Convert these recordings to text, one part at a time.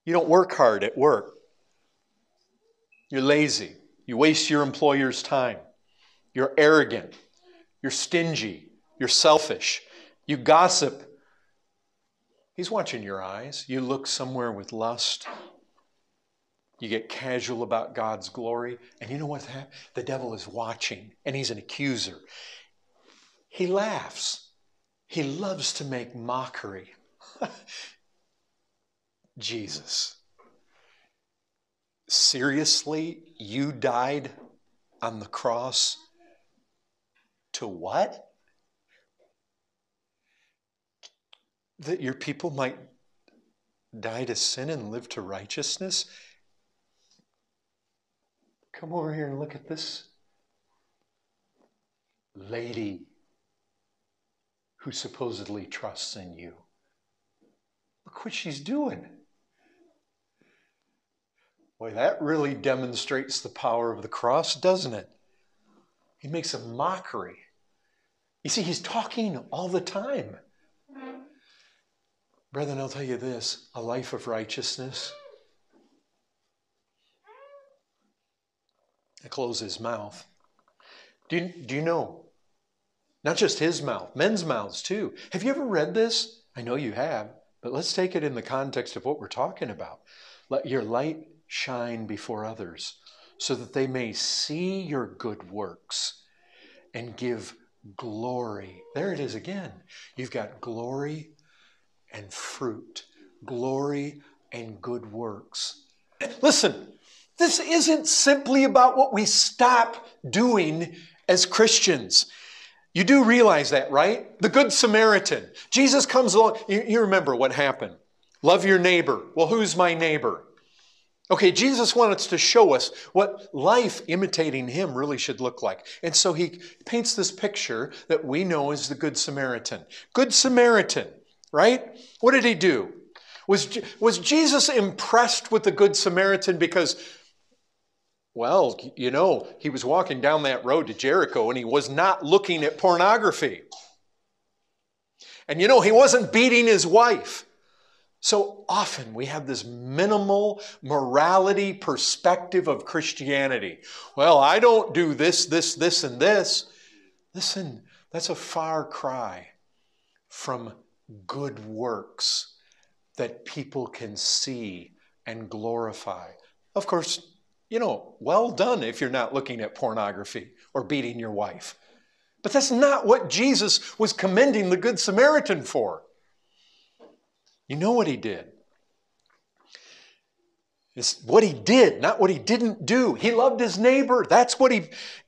You don't work hard at work. You're lazy. You waste your employer's time. You're arrogant. You're stingy. You're selfish. You gossip. He's watching your eyes. You look somewhere with lust. You get casual about God's glory. And you know what? The devil is watching, and he's an accuser. He laughs. He loves to make mockery. Jesus. Seriously, you died on the cross to what? That your people might die to sin and live to righteousness? Come over here and look at this lady who supposedly trusts in you. Look what she's doing. Boy, that really demonstrates the power of the cross, doesn't it? He makes a mockery. You see, he's talking all the time. Brethren, I'll tell you this, a life of righteousness. I close his mouth. Do you know? Not just his mouth, men's mouths too. Have you ever read this? I know you have, but let's take it in the context of what we're talking about. Let your light shine before others so that they may see your good works and give glory. There it is again. You've got glory and fruit, glory and good works. Listen, this isn't simply about what we stop doing as Christians. You do realize that, right? The Good Samaritan. Jesus comes along. You remember what happened. Love your neighbor. Well, who's my neighbor? Okay, Jesus wanted to show us what life imitating him really should look like. And so he paints this picture that we know as the Good Samaritan. Good Samaritan, right? What did he do? Was Jesus impressed with the Good Samaritan because, well, you know, he was walking down that road to Jericho and he was not looking at pornography. And you know, he wasn't beating his wife. So often we have this minimal morality perspective of Christianity. Well, I don't do this, and this. Listen, that's a far cry from good works that people can see and glorify. Of course, you know, well done if you're not looking at pornography or beating your wife. But that's not what Jesus was commending the Good Samaritan for. You know what he did? It's what he did, not what he didn't do. He loved his neighbor. That's what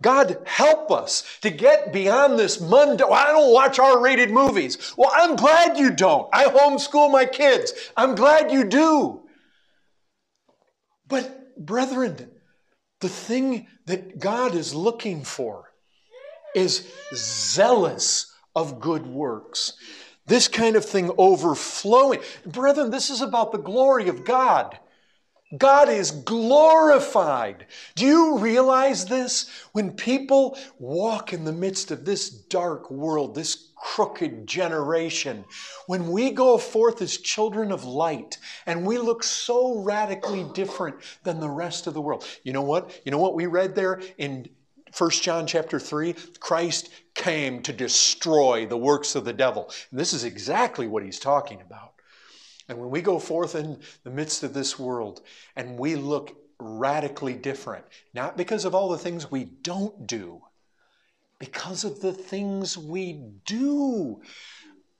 God help us to get beyond this mundane. Well, I don't watch R-rated movies. Well, I'm glad you don't. I homeschool my kids. I'm glad you do. But brethren, the thing that God is looking for is zealous of good works. This kind of thing overflowing. Brethren, this is about the glory of God. God is glorified. Do you realize this? When people walk in the midst of this dark world, this crooked generation, when we go forth as children of light and we look so radically different than the rest of the world. You know what? You know what we read there in 1 John chapter 3? Christ came to destroy the works of the devil. And this is exactly what he's talking about. And when we go forth in the midst of this world and we look radically different, not because of all the things we don't do, because of the things we do.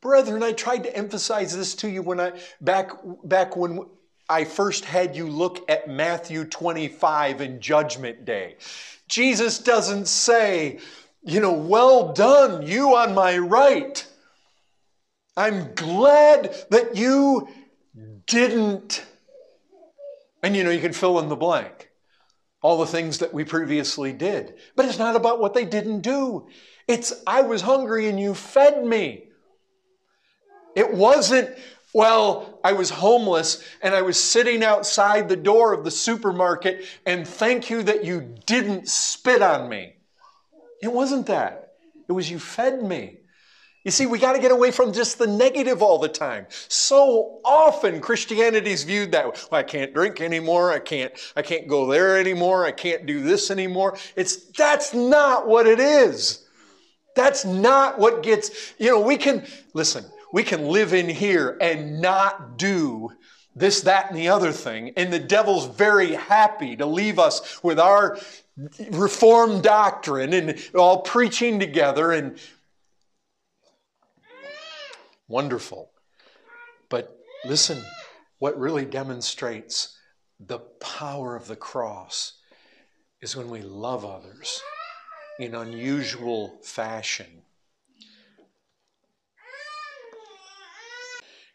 Brethren, I tried to emphasize this to you when back when I first had you look at Matthew 25 in Judgment Day. Jesus doesn't say, you know, well done, you on my right. I'm glad that you didn't. And you know, you can fill in the blank. All the things that we previously did. But it's not about what they didn't do. It's, I was hungry and you fed me. It wasn't, well, I was homeless and I was sitting outside the door of the supermarket and thank you that you didn't spit on me. It wasn't that. It was you fed me. You see, we got to get away from just the negative all the time. So often Christianity is viewed that way. Well, I can't drink anymore. I can't go there anymore. I can't do this anymore. That's not what it is. That's not what gets, we can live in here and not do this, that, and the other thing. And the devil's very happy to leave us with our Reformed doctrine and all preaching together and wonderful. But listen, what really demonstrates the power of the cross is when we love others in unusual fashion.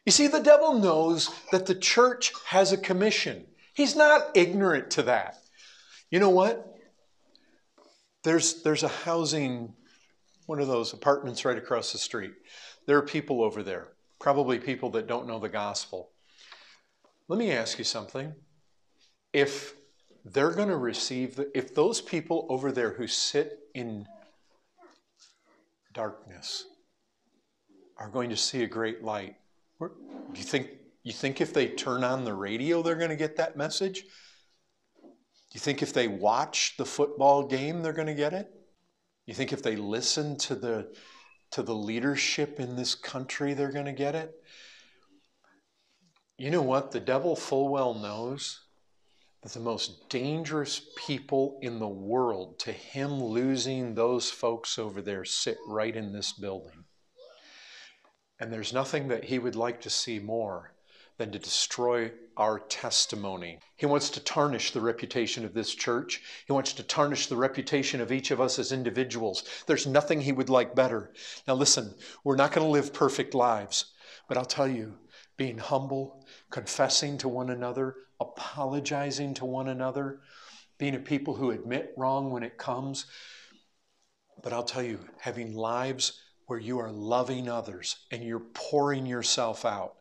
You see, the devil knows that the church has a commission. He's not ignorant to that. You know what? There's a housing, one of those apartments right across the street. There are people over there, probably people that don't know the gospel. Let me ask you something. If they're going to receive, if those people over there who sit in darkness are going to see a great light, do you think if they turn on the radio they're going to get that message? Do you think if they watch the football game they're going to get it? You think if they listen to the leadership in this country they're going to get it? You know what? The devil full well knows that the most dangerous people in the world to him losing those folks over there sit right in this building. And there's nothing that he would like to see more than to destroy our testimony. He wants to tarnish the reputation of this church. He wants to tarnish the reputation of each of us as individuals. There's nothing he would like better. Now listen, we're not going to live perfect lives, but I'll tell you, being humble, confessing to one another, apologizing to one another, being a people who admit wrong when it comes. But I'll tell you, having lives where you are loving others and you're pouring yourself out.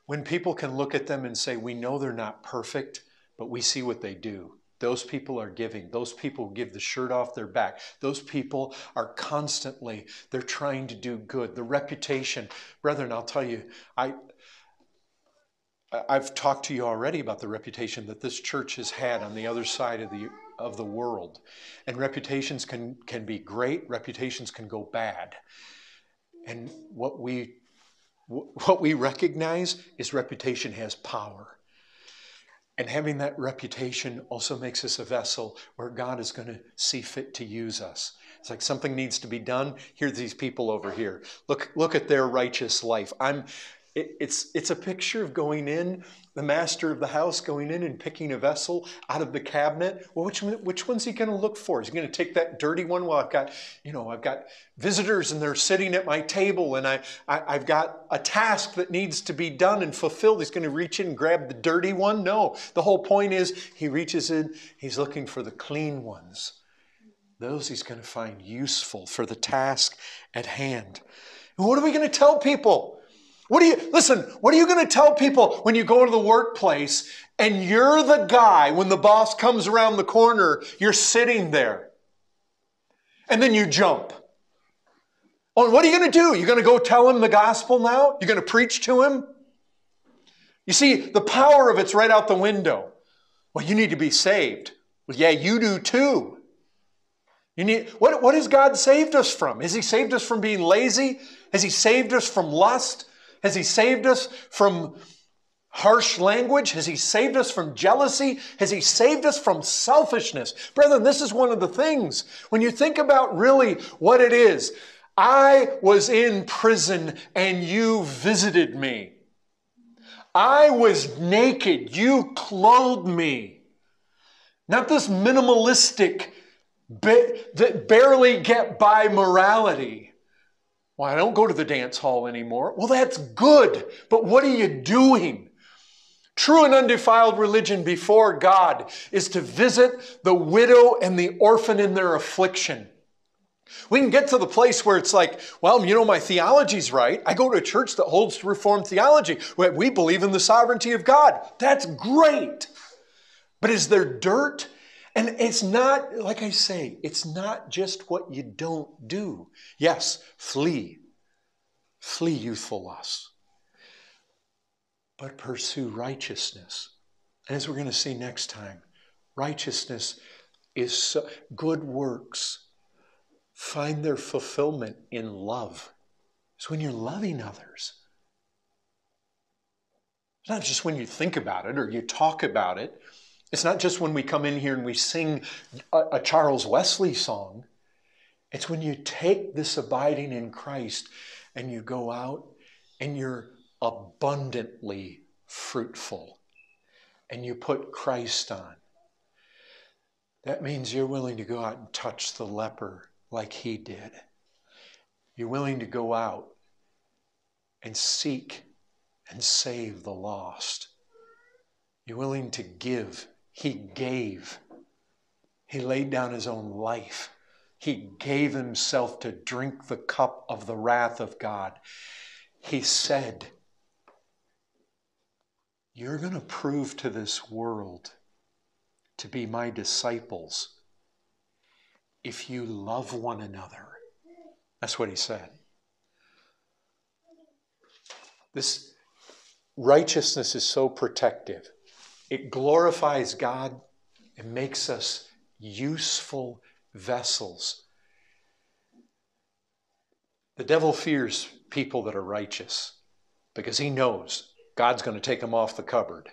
When people can look at them and say, we know they're not perfect, but we see what they do. Those people are giving. Those people give the shirt off their back. Those people are constantly, they're trying to do good. The reputation, brethren, I'll tell you, I've talked to you already about the reputation that this church has had on the other side of the world. And reputations can be great, reputations can go bad. And what we recognize is reputation has power. And having that reputation also makes us a vessel where God is going to see fit to use us. It's like something needs to be done. Here are these people over here. Look at their righteous life. It's a picture of going in, the master of the house going in and picking a vessel out of the cabinet. Well, which one's he going to look for? Is he going to take that dirty one? Well, I've got visitors and they're sitting at my table and I've got a task that needs to be done and fulfilled. He's going to reach in and grab the dirty one? No. The whole point is he reaches in, he's looking for the clean ones. Those he's going to find useful for the task at hand. And what are we going to tell people? What are you going to tell people when you go to the workplace and you're the guy, when the boss comes around the corner, you're sitting there and then you jump? Oh, what are you going to do? You're going to go tell him the gospel now? You're going to preach to him? You see, the power of it's right out the window. Well, you need to be saved. Well, yeah, you do too. What has God saved us from? Has he saved us from being lazy? Has he saved us from lust? Has he saved us from harsh language? Has he saved us from jealousy? Has he saved us from selfishness? Brethren, this is one of the things. When you think about really what it is, I was in prison and you visited me. I was naked, you clothed me. Not this minimalistic, that barely get by morality. Well, I don't go to the dance hall anymore. Well, that's good, but what are you doing? True and undefiled religion before God is to visit the widow and the orphan in their affliction. We can get to the place where it's like, well, my theology's right. I go to a church that holds to Reformed theology. We believe in the sovereignty of God. That's great. But is there dirt? And it's not, like I say, it's not just what you don't do. Yes, flee. Flee youthful lusts, but pursue righteousness. And as we're going to see next time, righteousness is good works find their fulfillment in love. It's when you're loving others. It's not just when you think about it or you talk about it. It's not just when we come in here and we sing a Charles Wesley song. It's when you take this abiding in Christ and you go out and you're abundantly fruitful and you put Christ on. That means you're willing to go out and touch the leper like he did. You're willing to go out and seek and save the lost. You're willing to give. He gave. He laid down his own life. He gave himself to drink the cup of the wrath of God. He said, you're going to prove to this world to be my disciples if you love one another. That's what he said. This righteousness is so protective. It glorifies God and makes us useful vessels. The devil fears people that are righteous because he knows God's going to take them off the cupboard.